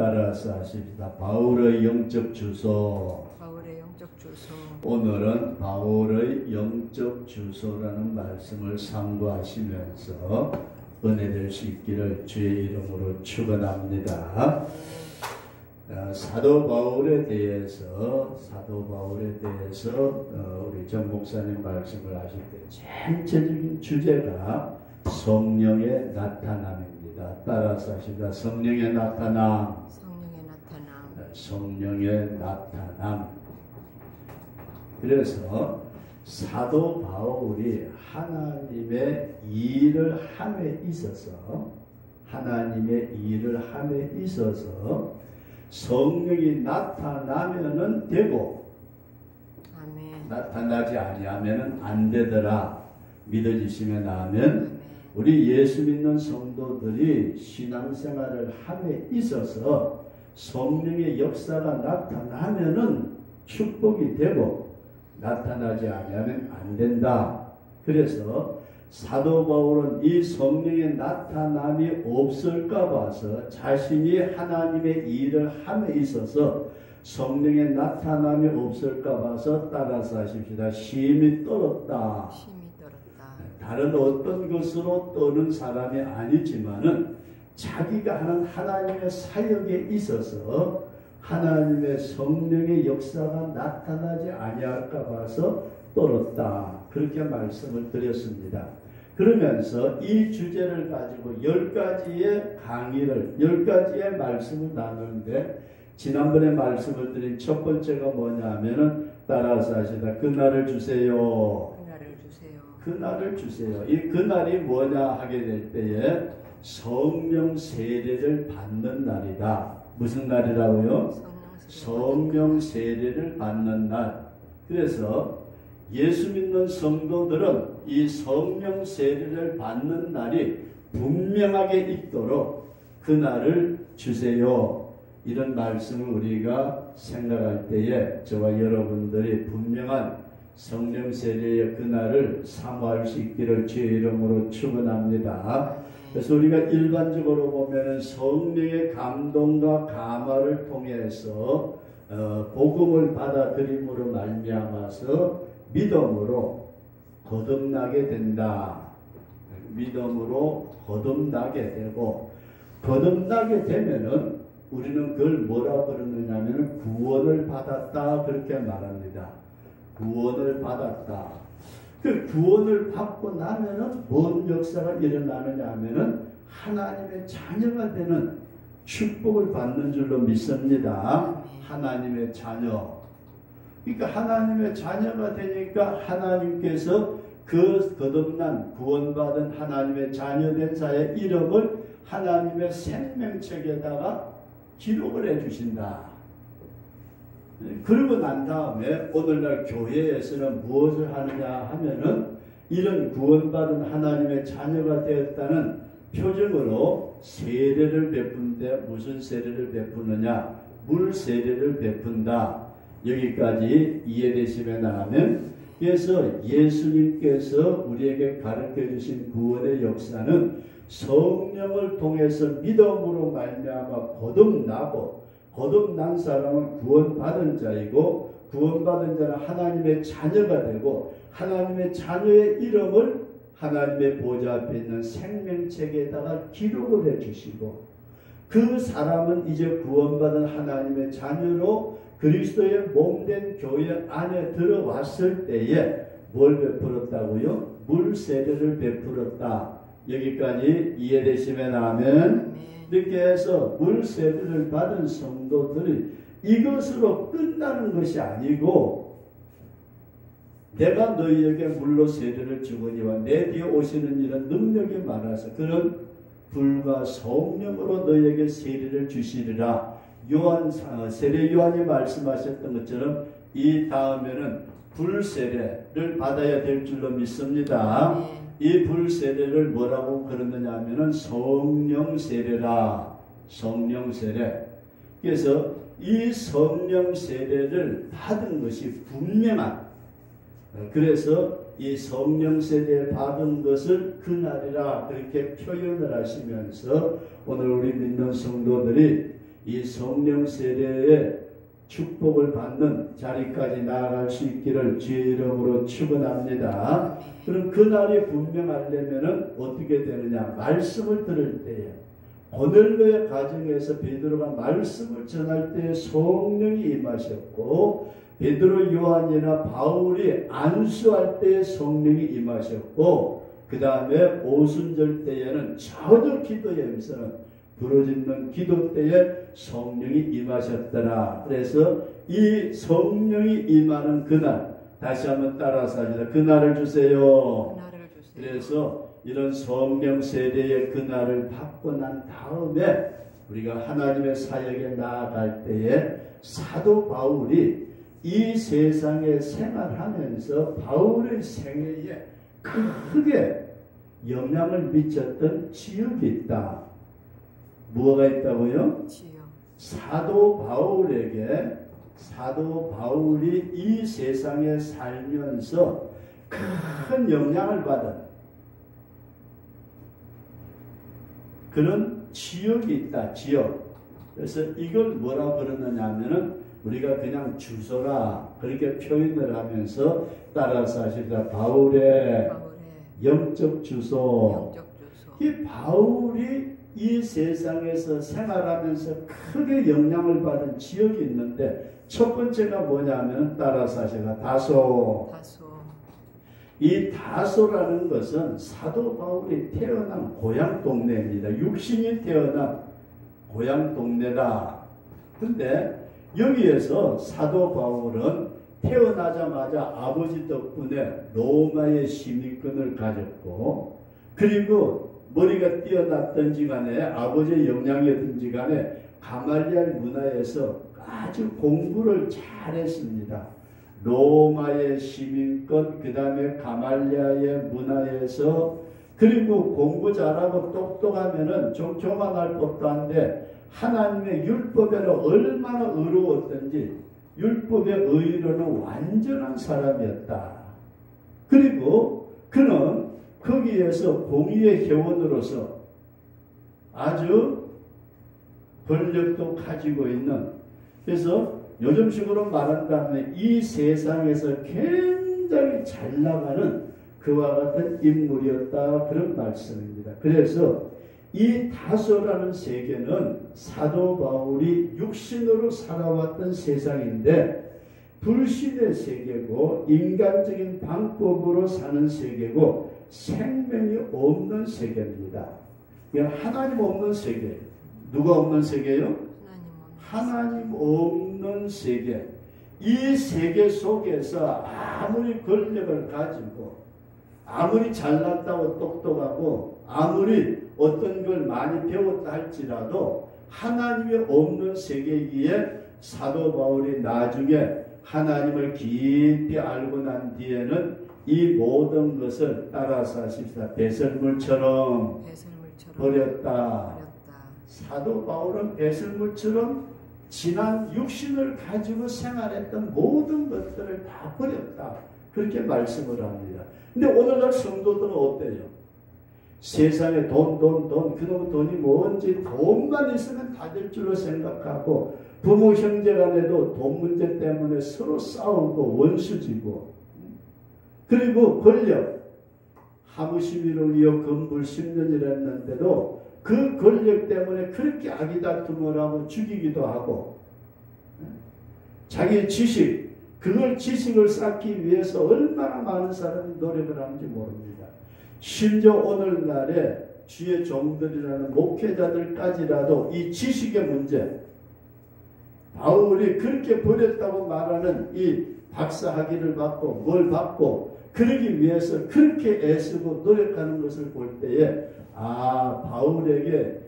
따라서 하십니다. 바울의 영적 주소. 바울의 영적 주소. 오늘은 바울의 영적 주소라는 말씀을 상고하시면서 은혜될 수 있기를 주의 이름으로 축원합니다. 사도 바울에 대해서 우리 전 목사님 말씀을 하실 때 전체적인 주제가 성령의 나타남입니다. 따라서 하십니다. 성령의 나타남. 성령의 나타남. 그래서 사도 바울이 하나님의 일을 함에 있어서 성령이 나타나면은 되고 아멘. 나타나지 아니하면은 안 되더라. 믿어지시면 아멘. 우리 예수 믿는 성도들이 신앙생활을 함에 있어서 성령의 역사가 나타나면은 축복이 되고 나타나지 아니하면 안 된다. 그래서 사도 바울은 이 성령의 나타남이 없을까 봐서 자신이 하나님의 일을 함에 있어서 성령의 나타남이 없을까 봐서 따라서 하십시다. 심히 떨었다. 다른 어떤 것으로 떠는 사람이 아니지만은 자기가 하는 하나님의 사역에 있어서 하나님의 성령의 역사가 나타나지 아니할까 봐서 떨었다. 그렇게 말씀을 드렸습니다. 그러면서 이 주제를 가지고 10가지의 강의를 10가지의 말씀을 나누는데 지난번에 말씀을 드린 첫 번째가 뭐냐 하면은 따라서 하시다. 그날을 주세요. 그날을 주세요. 이 그날이 뭐냐 하게 될 때에 성령 세례를 받는 날이다. 무슨 날이라고요? 성령 세례를 받는 날. 그래서 예수 믿는 성도들은 이 성령 세례를 받는 날이 분명하게 있도록 그날을 주세요. 이런 말씀을 우리가 생각할 때에 저와 여러분들이 분명한 성령 세례의 그날을 사모할 수 있기를 주의 이름으로 축원합니다. 그래서 우리가 일반적으로 보면은 성령의 감동과 감화를 통해서 복음을 받아들임으로 말미암아서 믿음으로 거듭나게 된다. 믿음으로 거듭나게 되고 거듭나게 되면은 우리는 그걸 뭐라 그러느냐 하면 구원을 받았다 그렇게 말합니다. 구원을 받았다. 그 구원을 받고 나면은 뭔 역사가 일어나느냐 하면은 하나님의 자녀가 되는 축복을 받는 줄로 믿습니다. 하나님의 자녀. 그러니까 하나님의 자녀가 되니까 하나님께서 그 거듭난 구원받은 하나님의 자녀된 자의 이름을 하나님의 생명책에다가 기록을 해주신다. 그러고 난 다음에 오늘날 교회에서는 무엇을 하느냐 하면은 이런 구원받은 하나님의 자녀가 되었다는 표정으로 세례를 베푼데 무슨 세례를 베푸느냐? 물 세례를 베푼다. 여기까지 이해되시면 하면 그래서 예수님께서 우리에게 가르쳐 주신 구원의 역사는 성령을 통해서 믿음으로 말미암아 거듭나고 거듭난 사람은 구원받은 자이고 구원받은 자는 하나님의 자녀가 되고 하나님의 자녀의 이름을 하나님의 보좌 앞에 있는 생명책에다가 기록을 해주시고 그 사람은 이제 구원받은 하나님의 자녀로 그리스도의 몸된 교회 안에 들어왔을 때에 뭘 베풀었다고요? 물 세례를 베풀었다. 여기까지 이해되시면 아멘. 이렇게 해서 물 세례를 받은 성도들이 이것으로 끝나는 것이 아니고 내가 너희에게 물로 세례를 주거니와 내 뒤에 오시는 이는 능력이 많아서 그는 불과 성령으로 너희에게 세례를 주시리라. 세례 요한이 말씀하셨던 것처럼 이 다음에는 불 세례를 받아야 될 줄로 믿습니다. 이 불 세례를 뭐라고 그러느냐 하면은 성령 세례라. 성령 세례. 그래서 이 성령 세례를 받은 것이 분명한, 그래서 이 성령 세례 받은 것을 그날이라 그렇게 표현을 하시면서 오늘 우리 믿는 성도들이 이 성령 세례의 축복을 받는 자리까지 나아갈 수 있기를 주의 이름으로 축원합니다. 그럼 그날이 분명하려면 어떻게 되느냐? 말씀을 들을 때에 고넬료의 가정에서 베드로가 말씀을 전할 때에 성령이 임하셨고, 베드로, 요한이나 바울이 안수할 때에 성령이 임하셨고, 그 다음에 오순절 때에는 저도 기도하면서는 부르짖는 기도 때에 성령이 임하셨더라. 그래서 이 성령이 임하는 그날, 다시 한번 따라서 하시다. 그날을 주세요. 그래서 이런 성령 세례의 그날을 받고 난 다음에 우리가 하나님의 사역에 나아갈 때에 사도 바울이 이 세상에 생활하면서 바울의 생애에 크게 영향을 미쳤던 지역이 있다. 뭐가 있다고요? 지역. 사도 바울이 이 세상에 살면서 큰 영향을 받은 그런 지역이 있다. 지역. 그래서 이걸 뭐라 그러느냐 하면은 우리가 그냥 주소라 그렇게 표현을 하면서 따라서 하시다. 바울의 영적 주소. 이 바울이 이 세상에서 생활하면서 크게 영향을 받은 지역이 있는데 첫 번째가 뭐냐면 따라서 하시다. 다소. 이 다소라는 것은 사도 바울이 태어난 고향 동네입니다. 육신이 태어난 고향 동네다. 근데 여기에서 사도 바울은 태어나자마자 아버지 덕분에 로마의 시민권을 가졌고, 그리고 머리가 뛰어났든지 간에 아버지의 영향이었든지 간에 가말리알 문화에서 아주 공부를 잘했습니다. 로마의 시민권, 그 다음에 가말리아의 문화에서, 그리고 공부 잘하고 똑똑하면은 좀 교만할 법도 한데 하나님의 율법에는 얼마나 의로웠던지 율법의 의로는 완전한 사람이었다. 그리고 그는 거기에서 공의의 회원으로서 아주 권력도 가지고 있는, 그래서 요즘식으로 말한다면 이 세상에서 굉장히 잘 나가는 그와 같은 인물이었다. 그런 말씀입니다. 그래서 이 다소라는 세계는 사도 바울이 육신으로 살아왔던 세상인데 불신의 세계고 인간적인 방법으로 사는 세계고 생명이 없는 세계입니다. 하나님 없는 세계. 누가 없는 세계요? 하나님 없는 세계. 이 세계 속에서 아무리 권력을 가지고 아무리 잘났다고 똑똑하고 아무리 어떤 걸 많이 배웠다 할지라도 하나님이 없는 세계이기에 사도 바울이 나중에 하나님을 깊이 알고 난 뒤에는 이 모든 것을 따라서 하십시다. 배설물처럼 버렸다. 사도 바울은 배설물처럼 지난 육신을 가지고 생활했던 모든 것들을 다 버렸다. 그렇게 말씀을 합니다. 근데 오늘날 성도들은 어때요? 세상에 돈, 그놈 돈이 뭔지 돈만 있으면 다 될 줄로 생각하고 부모 형제 간에도 돈 문제 때문에 서로 싸우고 원수지고, 그리고 권력, 하무시비로이여 건불 10년이라 했는데도 그 권력 때문에 그렇게 악의다툼을 하고 죽이기도 하고, 자기의 지식, 그걸 지식을 쌓기 위해서 얼마나 많은 사람이 노력을 하는지 모릅니다. 심지어 오늘날에 주의 종들이라는 목회자들까지라도 이 지식의 문제, 바울이 그렇게 버렸다고 말하는 이 박사학위를 받고 뭘 받고 그러기 위해서 그렇게 애쓰고 노력하는 것을 볼 때에 바울에게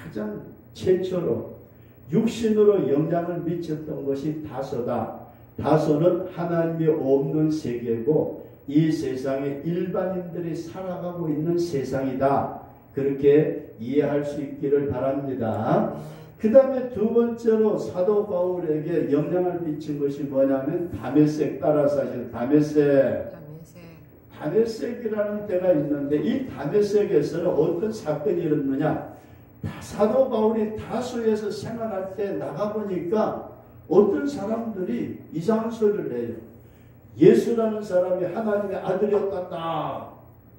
가장 최초로 육신으로 영향을 미쳤던 것이 다소다. 다소는 하나님이 없는 세계고 이 세상에 일반인들이 살아가고 있는 세상이다. 그렇게 이해할 수 있기를 바랍니다. 그 다음에 두 번째로 사도 바울에게 영향을 미친 것이 뭐냐면 다메섹, 따라서 하시는 다메섹이라는 때가 있는데 이 다메섹에서는 어떤 사건이 일어났느냐. 사도 바울이 다소에서 생활할 때 나가보니까 어떤 사람들이 이상한 소리를 해요. 예수라는 사람이 하나님의 아들이었단다.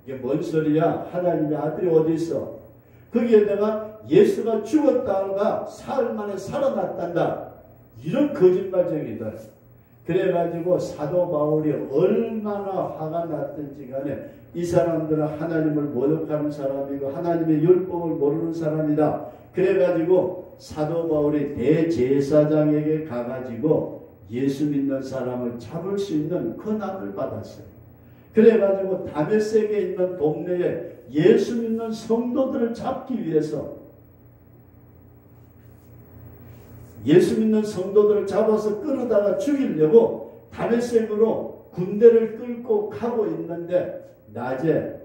이게 뭔 소리야? 하나님의 아들이 어디 있어? 거기에다가 예수가 죽었다가 사흘 만에 살아났단다. 이런 거짓말쟁이들. 그래가지고 사도 바울이 얼마나 화가 났든지 간에 이 사람들은 하나님을 모독하는 사람이고 하나님의 율법을 모르는 사람이다. 그래가지고 사도 바울이 대제사장에게 가가지고 예수 믿는 사람을 잡을 수 있는 권한을 받았어요. 그래가지고 다메섹에 있는 동네에 예수 믿는 성도들을 잡기 위해서 예수 믿는 성도들을 잡아서 끌어다가 죽이려고 다메섹으로 군대를 끌고 가고 있는데 낮에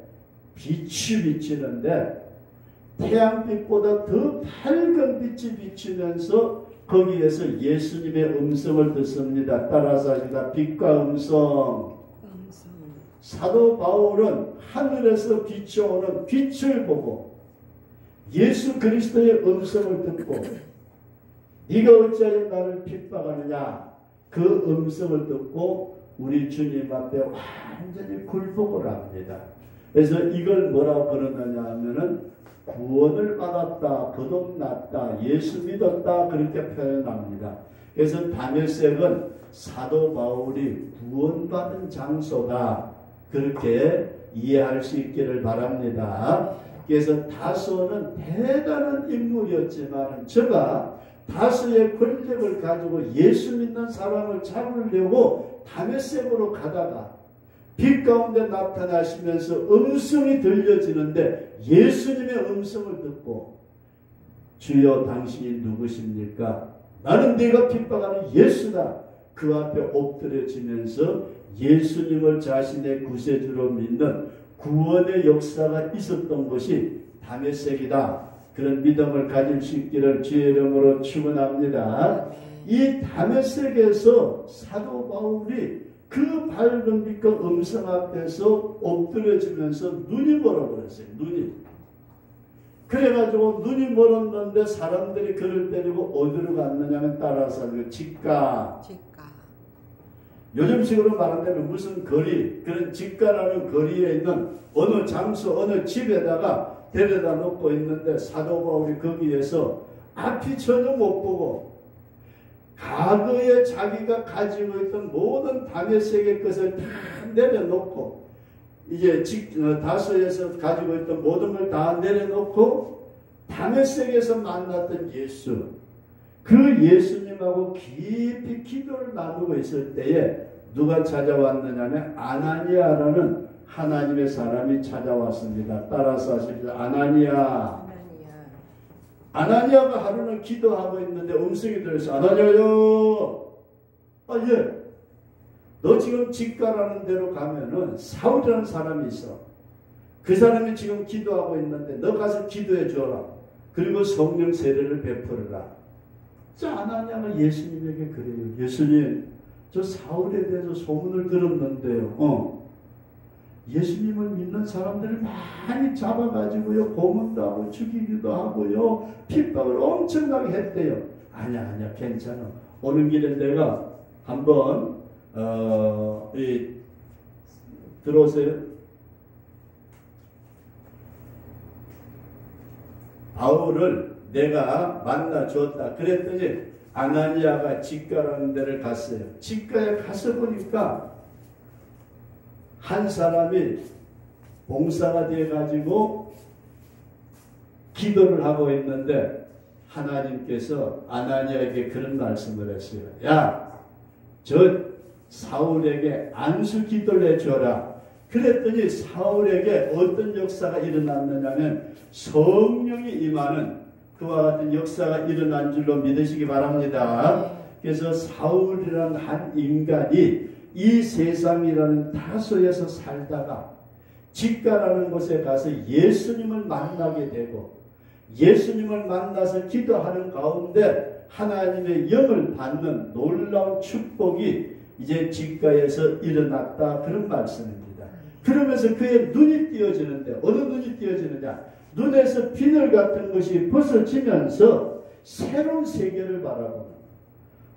빛이 비치는데 태양빛보다 더 밝은 빛이 비치면서 거기에서 예수님의 음성을 듣습니다. 따라서 하시다. 빛과 음성. 사도 바울은 하늘에서 비춰오는 빛을 보고 예수 그리스도의 음성을 듣고 네가 어찌하여 나를 핍박하느냐 그 음성을 듣고 우리 주님 앞에 완전히 굴복을 합니다. 그래서 이걸 뭐라고 그러느냐 하면은 구원을 받았다, 거듭났다, 예수 믿었다 그렇게 표현합니다. 그래서 다메섹은 사도 바울이 구원받은 장소다 그렇게 이해할 수 있기를 바랍니다. 그래서 다소는 대단한 인물이었지만 저가 다수의 권력을 가지고 예수 믿는 사람을 잡으려고 다메섹으로 가다가 빛 가운데 나타나시면서 음성이 들려지는데 예수님의 음성을 듣고 주여 당신이 누구십니까? 나는 네가 핍박하는 예수다. 그 앞에 엎드려지면서 예수님을 자신의 구세주로 믿는 구원의 역사가 있었던 것이 다메섹이다. 그런 믿음을 가질 수 있기를 주의 이름으로 축원합니다. 이 다메섹에서 사도 바울이 그 밝은 빛과 음성 앞에서 엎드려지면서 눈이 멀어버렸어요. 눈이. 그래가지고 눈이 멀었는데 사람들이 그를 데리고 어디로 갔느냐면 따라서 직가. 요즘식으로 말하면 무슨 거리, 그런 직가라는 거리에 있는 어느 장소, 어느 집에다가 데려다 놓고 있는데 사도 바울이 거기에서 앞이 전혀 못 보고 과거에 자기가 가지고 있던 모든 다메섹의 것을 다 내려놓고 이제 다소에서 가지고 있던 모든 걸 다 내려놓고 다메섹에서 만났던 예수 그 예수님하고 깊이 기도를 나누고 있을 때에 누가 찾아왔느냐면 아나니아라는 하나님의 사람이 찾아왔습니다. 따라서 하십시오. 아나니아가 하루는 기도하고 있는데 음성이 들려서 아나니아요. 예. 너 지금 직가라는 데로 가면은 사울이라는 사람이 있어. 그 사람이 지금 기도하고 있는데 너 가서 기도해 줘라. 그리고 성령 세례를 베풀어라. 자, 아나니아가 예수님에게 그래요. 예수님, 저 사울에 대해서 소문을 들었는데요. 예수님을 믿는 사람들을 많이 잡아가지고요, 고문도 하고 죽이기도 하고요, 핍박을 엄청나게 했대요. 아니야, 괜찮아. 오는 길에 내가 한번 들어오세요. 바울을 내가 만나 주었다. 그랬더니 아나니아가 직가라는 데를 갔어요. 직가에 가서 보니까 한 사람이 봉사가 되어가지고 기도를 하고 있는데 하나님께서 아나니아에게 그런 말씀을 했어요. 야, 저 사울에게 안수 기도를 해줘라. 그랬더니 사울에게 어떤 역사가 일어났느냐면 성령이 임하는 그와 같은 역사가 일어난 줄로 믿으시기 바랍니다. 그래서 사울이라는 한 인간이 이 세상이라는 다소에서 살다가 직가라는 곳에 가서 예수님을 만나게 되고 예수님을 만나서 기도하는 가운데 하나님의 영을 받는 놀라운 축복이 이제 직가에서 일어났다. 그런 말씀입니다. 그러면서 그의 눈이 띄어지는데 어느 눈이 띄어지느냐? 눈에서 비늘 같은 것이 벗어지면서 새로운 세계를 바라보는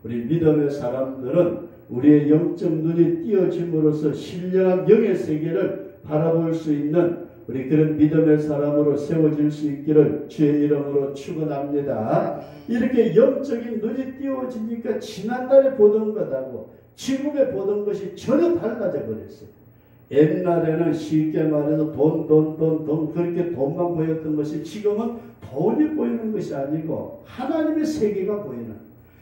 우리 믿음의 사람들은 우리의 영적 눈이 띄어짐으로써 신령한 영의 세계를 바라볼 수 있는 우리 그런 믿음의 사람으로 세워질 수 있기를 주의 이름으로 축원합니다. 이렇게 영적인 눈이 띄워지니까 지난달에 보던 것하고 지금에 보던 것이 전혀 달라져 버렸어요. 옛날에는 쉽게 말해서 돈 그렇게 돈만 보였던 것이 지금은 돈이 보이는 것이 아니고 하나님의 세계가 보이는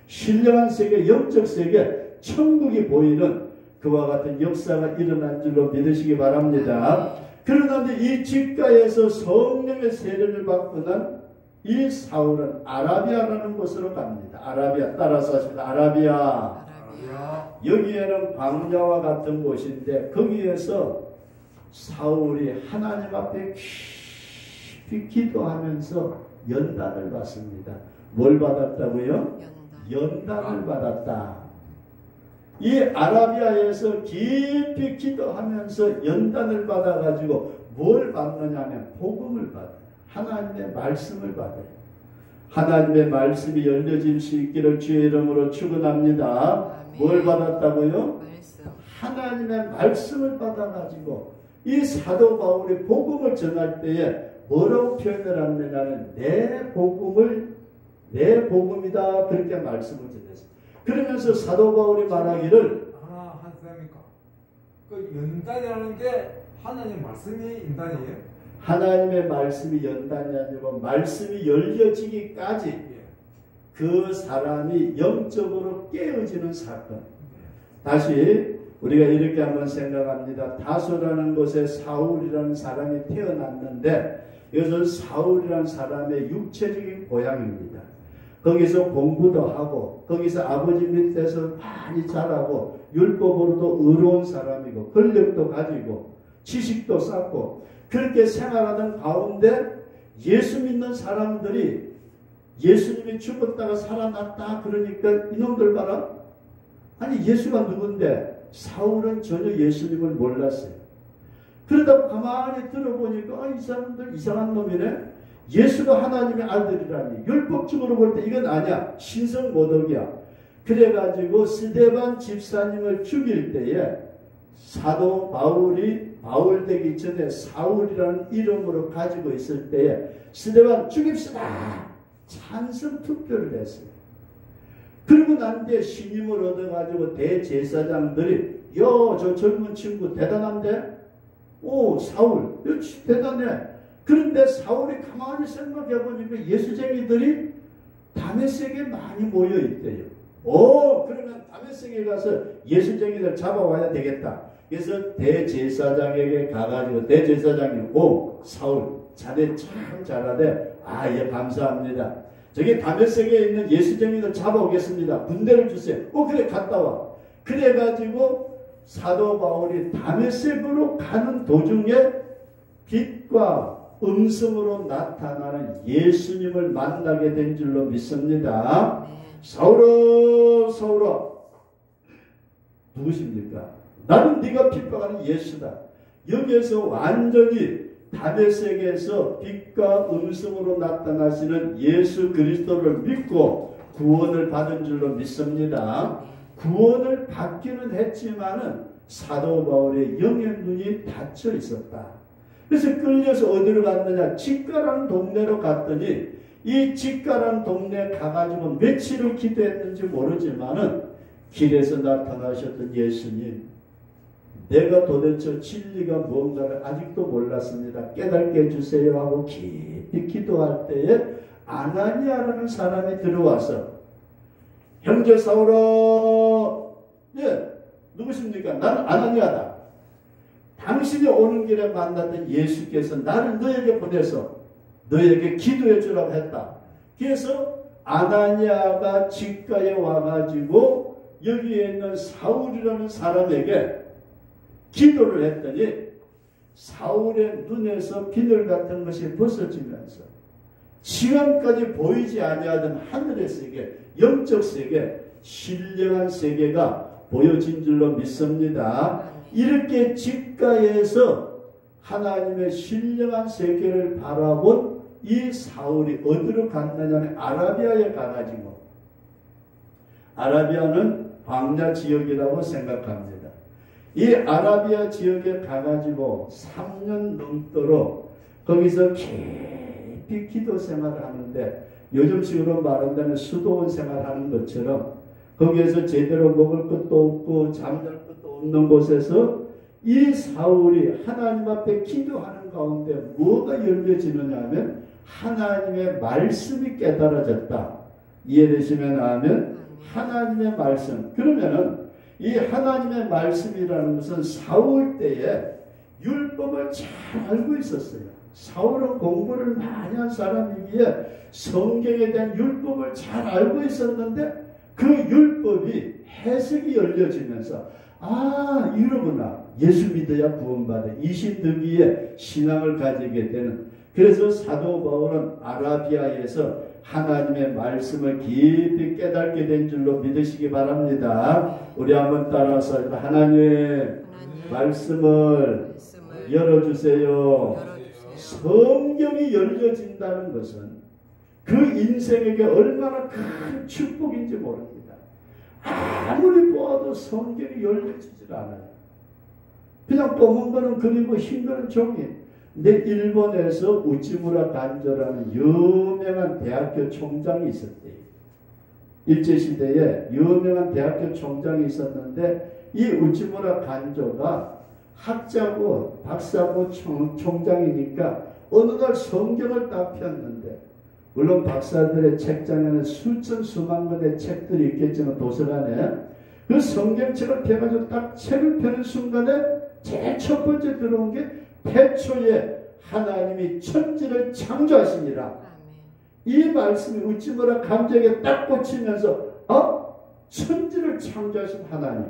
신령한 세계, 영적 세계, 천국이 보이는 그와 같은 역사가 일어난 줄로 믿으시기 바랍니다. 그런데 이 직가에서 성령의 세례를 받고 난 이 사울은 아라비아라는 곳으로 갑니다. 아라비아, 따라서 하십니다. 아라비아. 여기에는 광야와 같은 곳인데 거기에서 사울이 하나님 앞에 깊이 기도하면서 연단을 받습니다. 뭘 받았다고요? 연단을 받았다. 이 아라비아에서 깊이 기도하면서 연단을 받아가지고 뭘 받느냐면 복음을 받아요. 하나님의 말씀을 받아요. 하나님의 말씀이 열려질 수 있기를 주의 이름으로 축원합니다. 뭘 받았다고요? 하나님의 말씀을 받아가지고 이 사도 바울이 복음을 전할 때에 뭐라고 표현을 하느냐면 내 복음이다 그렇게 말씀을 전했어요. 그러면서 사도 바울이 말하기를 하나 하십니까? 그 연단이라는 게 하나님 말씀이 연단이에요? 하나님의 말씀이 연단이 아니고 말씀이 열려지기까지 그 사람이 영적으로 깨어지는 사건. 다시 우리가 이렇게 한번 생각합니다. 다소라는 곳에 사울이라는 사람이 태어났는데 이것은 사울이라는 사람의 육체적인 고향입니다. 거기서 공부도 하고 거기서 아버지 밑에서 많이 자라고 율법으로도 의로운 사람이고 권력도 가지고 지식도 쌓고 그렇게 생활하던 가운데 예수 믿는 사람들이 예수님이 죽었다가 살아났다 그러니까 이놈들 봐라. 아니 예수가 누군데 사울은 전혀 예수님을 몰랐어요. 그러다 가만히 들어보니까 이 사람들 이상한 놈이네. 예수가 하나님의 아들이라니 율법적으로 볼 때 이건 아니야. 신성모독이야. 그래가지고 스데반 집사님을 죽일 때에 사도 바울이 바울 되기 전에 사울이라는 이름으로 가지고 있을 때에 스데반 죽입시다 찬성 투표를 했어요. 그리고 난 뒤에 신임을 얻어가지고 대제사장들이 저 젊은 친구 대단한데? 오 사울 대단해. 그런데 사울이 가만히 생각해보니까 예수쟁이들이 다메섹에 많이 모여있대요. 그러면 다메섹에 가서 예수쟁이들 잡아와야 되겠다. 그래서 대제사장에게 가가지고 대제사장님 사울 자네 참 잘하대. 예 감사합니다. 저기 다메섹에 있는 예수쟁이들 잡아오겠습니다. 군대를 주세요. 그래 갔다 와. 그래가지고 사도 바울이 다메섹으로 가는 도중에 빛과 음성으로 나타나는 예수님을 만나게 된 줄로 믿습니다. 사울아 누구십니까? 나는 네가 핍박하는 예수다. 여기에서 완전히 다메섹에서 빛과 음성으로 나타나시는 예수 그리스도를 믿고 구원을 받은 줄로 믿습니다. 구원을 받기는 했지만은 사도 바울의 영의 눈이 닫혀 있었다. 그래서 끌려서 어디로 갔느냐? 직가라는 동네로 갔더니 이 직가라는 동네에 가가지고 며칠을 기도했는지 모르지만은 길에서 나타나셨던 예수님, 내가 도대체 진리가 뭔가를 아직도 몰랐습니다. 깨닫게 해주세요 하고 깊이 기도할 때에 아나니아라는 사람이 들어와서 형제 사울아, 누구십니까? 나는 아나니아다. 당신이 오는 길에 만났던 예수께서 나를 너에게 보내서 너에게 기도해 주라고 했다. 그래서 아나니아가 직가에 와가지고 여기에 있는 사울이라는 사람에게 기도를 했더니 사울의 눈에서 비늘 같은 것이 벗어지면서 지금까지 보이지 아니하던 하늘의 세계, 영적 세계, 신령한 세계가 보여진 줄로 믿습니다. 이렇게 직가에서 하나님의 신령한 세계를 바라본 이 사울이 어디로 갔느냐면 아라비아에 가가지고, 아라비아는 광야 지역이라고 생각합니다. 이 아라비아 지역에 가가지고 3년 넘도록 거기서 깊이 기도 생활을 하는데, 요즘식으로 말한다면 수도원 생활하는 것처럼 거기에서 제대로 먹을 것도 없고 잠잘 것도 없는 곳에서 이 사울이 하나님 앞에 기도하는 가운데 뭐가 열려지느냐 하면 하나님의 말씀이 깨달아졌다. 이해되시면 아멘. 하나님의 말씀. 그러면은 이 하나님의 말씀이라는 것은 사울 때에 율법을 잘 알고 있었어요. 사울은 공부를 많이 한 사람이기에 성경에 대한 율법을 잘 알고 있었는데, 그 율법이 해석이 열려지면서 이러구나. 예수 믿어야 구원받아. 이신득이의 신앙을 가지게 되는. 그래서 사도 바울은 아라비아에서 하나님의 말씀을 깊이 깨닫게 된 줄로 믿으시기 바랍니다. 우리 한번 따라서 하나님의 말씀을 열어주세요. 성경이 열려진다는 것은 그 인생에게 얼마나 큰 축복인지 모릅니다. 아무리 보아도 성경이 열려지질 않아요. 그냥 검은 거는 그리고 흰 거는 종이. 근데 일본에서 우치무라 간조라는 유명한 대학교 총장이 있었대요. 일제시대에 유명한 대학교 총장이 있었는데, 이 우치무라 간조가 학자고 박사고 총장이니까 어느 날 성경을 딱 폈는데, 물론 박사들의 책장에는 수천 수만 권의 책들이 있겠지만 도서관에 그 성경책을 펴가지고 딱 책을 펴는 순간에 제일 첫 번째 들어온 게 태초에 하나님이 천지를 창조하시니라. 이 말씀이 우치무라 간조에게 딱 꽂히면서 천지를 창조하신 하나님.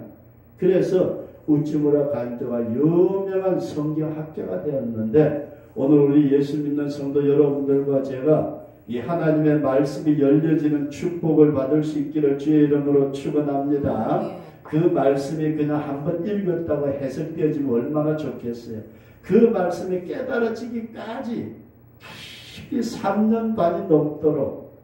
그래서 우치무라 간조가 유명한 성경학자가 되었는데, 오늘 우리 예수 믿는 성도 여러분들과 제가 이 하나님의 말씀이 열려지는 축복을 받을 수 있기를 주의 이름으로 축원합니다. 그 말씀이 그냥 한번 읽었다고 해석되어지면 얼마나 좋겠어요. 그 말씀이 깨달아지기까지 깊이 3년 반이 넘도록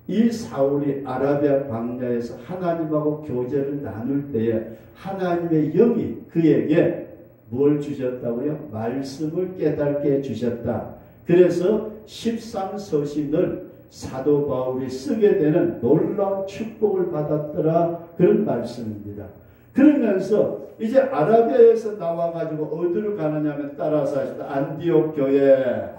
이 사울이 아라비아 광야에서 하나님하고 교제를 나눌 때에 하나님의 영이 그에게 뭘 주셨다고요? 말씀을 깨닫게 해주셨다. 그래서 13서신을 사도 바울이 쓰게 되는 놀라운 축복을 받았더라. 그런 말씀입니다. 그러면서 이제 아라비아에서 나와가지고 어디로 가느냐면 따라서 하시다. 안디옥 교회.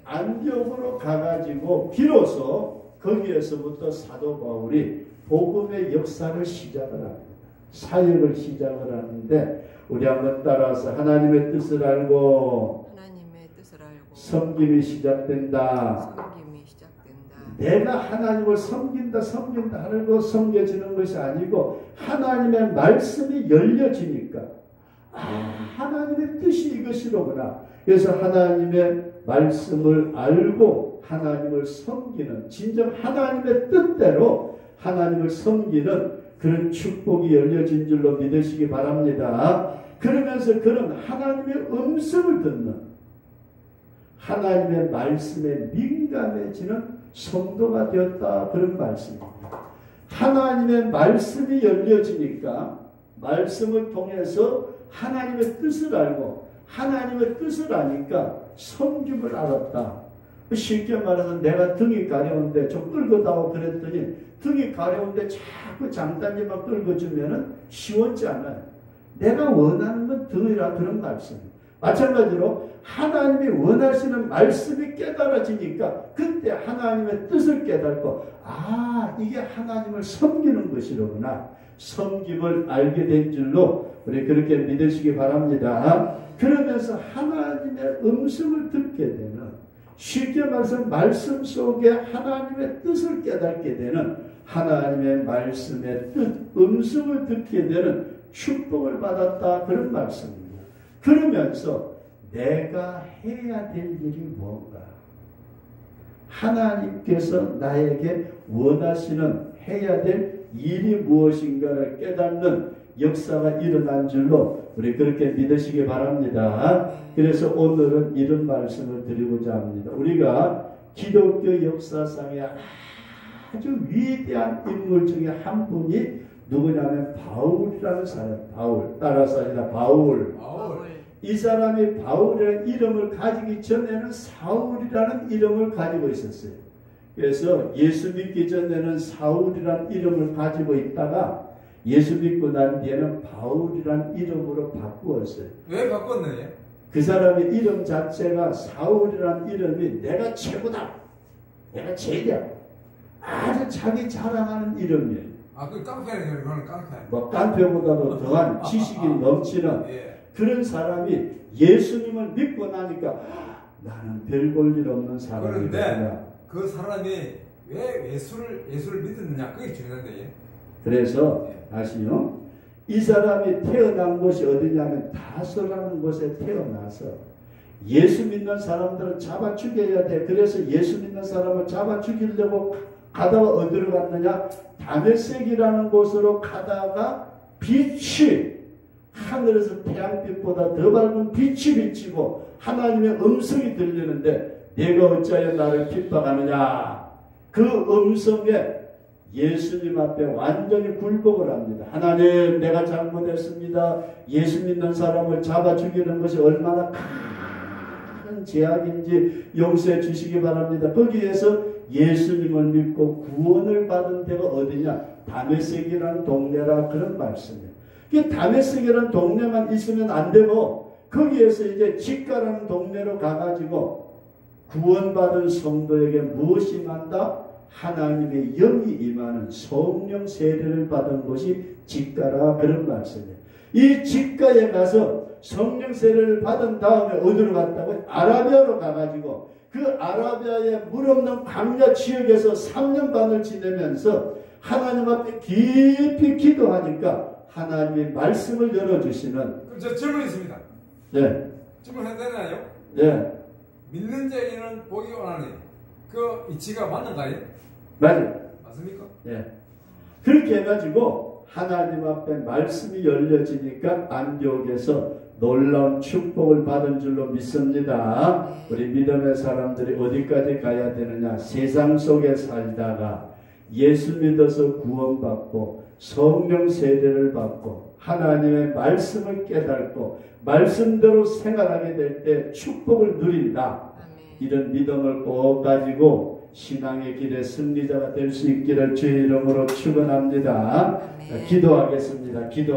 안디옥으로 가가지고 비로소 거기에서부터 사도 바울이 복음의 역사를 시작을 합니다. 사역을 시작을 하는데, 우리 한번 따라서 하나님의 뜻을 알고 섬김이 시작된다. 내가 하나님을 섬긴다 하고 섬겨지는 것이 아니고 하나님의 말씀이 열려지니까 하나님의 뜻이 이것이로구나. 그래서 하나님의 말씀을 알고 하나님을 섬기는, 진정 하나님의 뜻대로 하나님을 섬기는 그런 축복이 열려진 줄로 믿으시기 바랍니다. 그러면서 그런 하나님의 음성을 듣는, 하나님의 말씀에 민감해지는 성도가 되었다. 그런 말씀입니다. 하나님의 말씀이 열려지니까 말씀을 통해서 하나님의 뜻을 알고, 하나님의 뜻을 아니까 섬김을 알았다. 쉽게 말해서 내가 등이 가려운데 좀 끌고 다오 그랬더니 등이 가려운데 자꾸 장단지만 끌고주면은 시원치 않아요. 내가 원하는 건 등이라. 그런 말씀입니다. 마찬가지로 하나님이 원하시는 말씀이 깨달아지니까 그때 하나님의 뜻을 깨닫고 이게 하나님을 섬기는 것이로구나. 섬김을 알게 된 줄로 우리 그렇게 믿으시기 바랍니다. 그러면서 하나님의 음성을 듣게 되는, 쉽게 말해서 말씀 속에 하나님의 뜻을 깨닫게 되는, 하나님의 말씀의 뜻, 음성을 듣게 되는 축복을 받았다. 그런 말씀입니다. 그러면서 내가 해야 될 일이 뭔가, 하나님께서 나에게 원하시는 해야 될 일이 무엇인가를 깨닫는 역사가 일어난 줄로 우리 그렇게 믿으시기 바랍니다. 그래서 오늘은 이런 말씀을 드리고자 합니다. 우리가 기독교 역사상에 아주 위대한 인물 중에 한 분이 누구냐면 바울이라는 사람. 바울. 따라서 아니라 바울. 이 사람이 바울이라는 이름을 가지기 전에는 사울이라는 이름을 가지고 있었어요. 그래서 예수 믿기 전에는 사울이라는 이름을 가지고 있다가 예수 믿고 난 뒤에는 바울이라는 이름으로 바꾸었어요. 왜 바꿨느냐? 그 사람의 이름 자체가 사울이라는 이름이 내가 최고다. 내가 제일이야. 아주 자기 자랑하는 이름이에요. 아, 그 깡패네요. 그거는 깡패. 뭐 깡패보다도 더한 지식이 넘치는 예. 그런 사람이 예수님을 믿고 나니까 나는 별 볼 일 없는 사람이구나. 그런데 그 사람이 왜 예수를 믿었느냐? 그게 중요한데. 예. 그래서 아시요? 이 사람이 태어난 곳이 어디냐면 다소라는 곳에 태어나서 예수 믿는 사람들을 잡아 죽여야 돼. 그래서 예수 믿는 사람을 잡아 죽이려고 가다가 어디로 갔느냐? 다메섹이라는 곳으로 가다가 빛이 하늘에서 태양빛보다 더 밝은 빛이 비치고 하나님의 음성이 들리는데 내가 어찌하여 나를 핍박하느냐? 그 음성에 예수님 앞에 완전히 굴복을 합니다. 하나님, 내가 잘못했습니다. 예수 믿는 사람을 잡아 죽이는 것이 얼마나 큰 죄악인지 용서해 주시기 바랍니다. 거기에서 예수님을 믿고 구원을 받은 데가 어디냐? 다메섹이라는 동네라 그런 말씀이에요. 다메섹이라는 동네만 있으면 안 되고 거기에서 이제 직가라는 동네로 가가지고 구원받은 성도에게 무엇이 임한다? 하나님의 영이 임하는 성령 세례를 받은 곳이 직가라 그런 말씀이에요. 이 직가에 가서 성령 세례를 받은 다음에 어디로 갔다고요? 아라비아로 가가지고 그 아라비아의 물 없는 광야 지역에서 3년 반을 지내면서 하나님 앞에 깊이 기도하니까 하나님의 말씀을 열어주시는. 저 질문 있습니다. 네. 질문해도 되나요? 네. 믿는 자에게는 복이 오나니 그 이치가 맞는가요? 맞아요. 맞습니까? 네. 그렇게 해가지고 하나님 앞에 말씀이 열려지니까 안디옥에서 놀라운 축복을 받은 줄로 믿습니다. 우리 믿음의 사람들이 어디까지 가야 되느냐? 세상 속에 살다가 예수 믿어서 구원받고 성령 세례를 받고 하나님의 말씀을 깨닫고 말씀대로 생활하게 될 때 축복을 누린다. 이런 믿음을 꼭 가지고 신앙의 길에 승리자가 될 수 있기를 주의 이름으로 축원합니다. 기도하겠습니다. 기도.